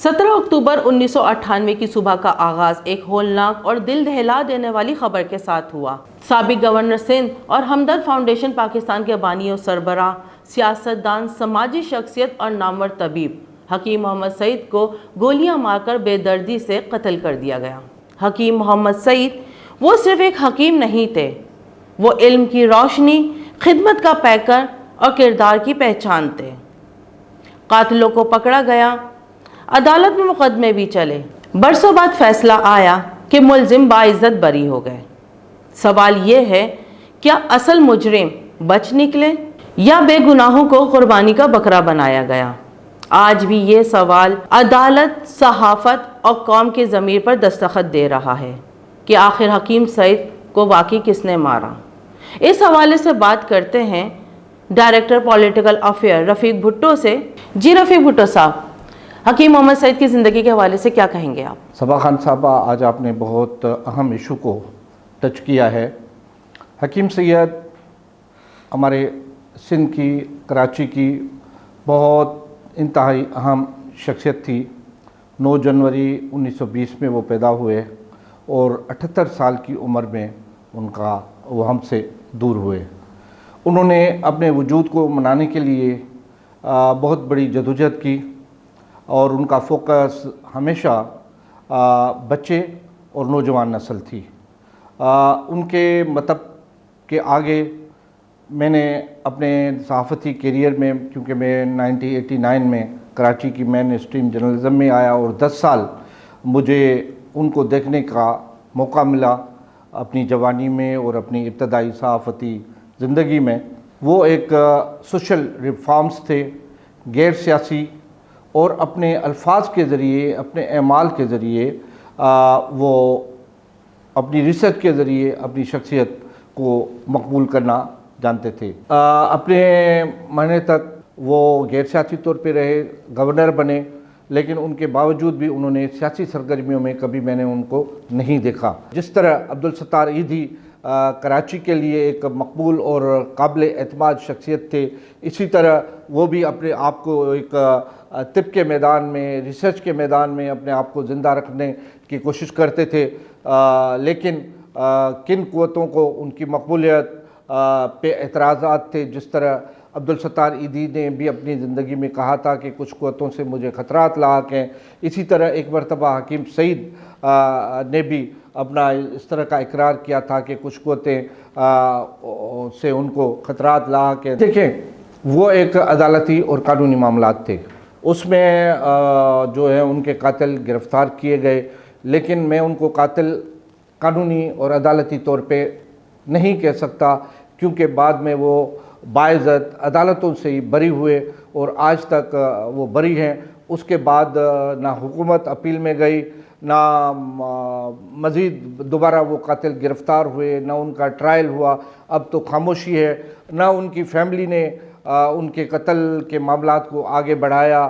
17 اکتوبر 1998 کی صبح کا آغاز ایک ہولناک اور دل دہلا دینے والی خبر کے ساتھ ہوا۔ سابق گورنر سندھ اور ہمدرد فاؤنڈیشن پاکستان کے بانی و سربراہ، سیاستدان، سماجی شخصیت اور نامور طبیب حکیم محمد سعید کو گولیاں مار کر بے دردی سے قتل کر دیا گیا۔ حکیم محمد سعید وہ صرف ایک حکیم نہیں تھے، وہ علم کی روشنی، خدمت کا پیکر اور کردار کی پہچان تھے۔ قاتلوں کو پکڑا گیا، عدالت میں مقدمے بھی چلے، برسوں بعد فیصلہ آیا کہ ملزم باعزت بری ہو گئے۔ سوال یہ ہے، کیا اصل مجرم بچ نکلے یا بے گناہوں کو قربانی کا بکرا بنایا گیا؟ آج بھی یہ سوال عدالت، صحافت اور قوم کی ضمیر پر دستخط دے رہا ہے کہ آخر حکیم سعید کو واقعی کس نے مارا۔ اس حوالے سے بات کرتے ہیں ڈائریکٹر پولیٹیکل افیئر رفیق بھٹو سے۔ جی رفیق بھٹو صاحب، حکیم محمد سعید کی زندگی کے حوالے سے کیا کہیں گے آپ؟ صبا خان صاحبہ، آج آپ نے بہت اہم ایشو کو ٹچ کیا ہے۔ حکیم سعید ہمارے سندھ کی، کراچی کی بہت انتہائی اہم شخصیت تھی۔ 9 جنوری 1920 میں وہ پیدا ہوئے اور 78 سال کی عمر میں وہ ہم سے دور ہوئے۔ انہوں نے اپنے وجود کو منانے کے لیے بہت بڑی جدوجہد کی اور ان کا فوکس ہمیشہ بچے اور نوجوان نسل تھی۔ ان کے مطلب کے آگے میں نے اپنے صحافتی کیریئر میں، کیونکہ میں 1989 میں کراچی کی مین اسٹریم جرنلزم میں آیا اور 10 سال مجھے ان کو دیکھنے کا موقع ملا اپنی جوانی میں اور اپنی ابتدائی صحافتی زندگی میں۔ وہ ایک سوشل ریفارمز تھے، غیر سیاسی، اور اپنے الفاظ کے ذریعے، اپنے اعمال کے ذریعے، وہ اپنی ریسرچ کے ذریعے اپنی شخصیت کو مقبول کرنا جانتے تھے۔ اپنے مرنے تک وہ غیر سیاسی طور پہ رہے، گورنر بنے، لیکن ان کے باوجود بھی انہوں نے سیاسی سرگرمیوں میں کبھی میں نے ان کو نہیں دیکھا۔ جس طرح عبدالستار ایدھی کراچی کے لیے ایک مقبول اور قابل اعتماد شخصیت تھے، اسی طرح وہ بھی اپنے آپ کو ایک طب کے میدان میں، ریسرچ کے میدان میں اپنے آپ کو زندہ رکھنے کی کوشش کرتے تھے، لیکن کن قوتوں کو ان کی مقبولیت پہ اعتراضات تھے۔ جس طرح عبدالستار ایدھی نے بھی اپنی زندگی میں کہا تھا کہ کچھ قوتوں سے مجھے خطرات لاحق ہیں، اسی طرح ایک مرتبہ حکیم سعید نے بھی اپنا اس طرح کا اقرار کیا تھا کہ کچھ قوتیں سے ان کو خطرات لاحق ہیں۔ دیکھیں، وہ ایک عدالتی اور قانونی معاملات تھے، اس میں جو ہے ان کے قاتل گرفتار کیے گئے، لیکن میں ان کو قاتل قانونی اور عدالتی طور پہ نہیں کہہ سکتا، کیونکہ بعد میں وہ باعزت عدالتوں سے ہی بری ہوئے اور آج تک وہ بری ہیں۔ اس کے بعد نہ حکومت اپیل میں گئی، نہ مزید دوبارہ وہ قاتل گرفتار ہوئے، نہ ان کا ٹرائل ہوا، اب تو خاموشی ہے۔ نہ ان کی فیملی نے ان کے قتل کے معاملات کو آگے بڑھایا،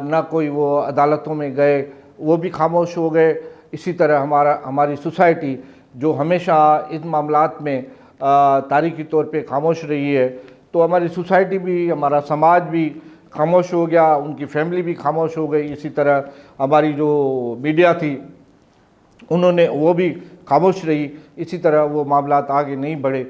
نہ کوئی وہ عدالتوں میں گئے، وہ بھی خاموش ہو گئے۔ اسی طرح ہماری سوسائٹی جو ہمیشہ ان معاملات میں تاریخی طور پہ خاموش رہی ہے، تو ہماری سوسائٹی بھی، ہمارا سماج بھی خاموش ہو گیا، ان کی فیملی بھی خاموش ہو گئی۔ اسی طرح ہماری جو میڈیا تھی وہ بھی خاموش رہی، اسی طرح وہ معاملات آگے نہیں بڑھے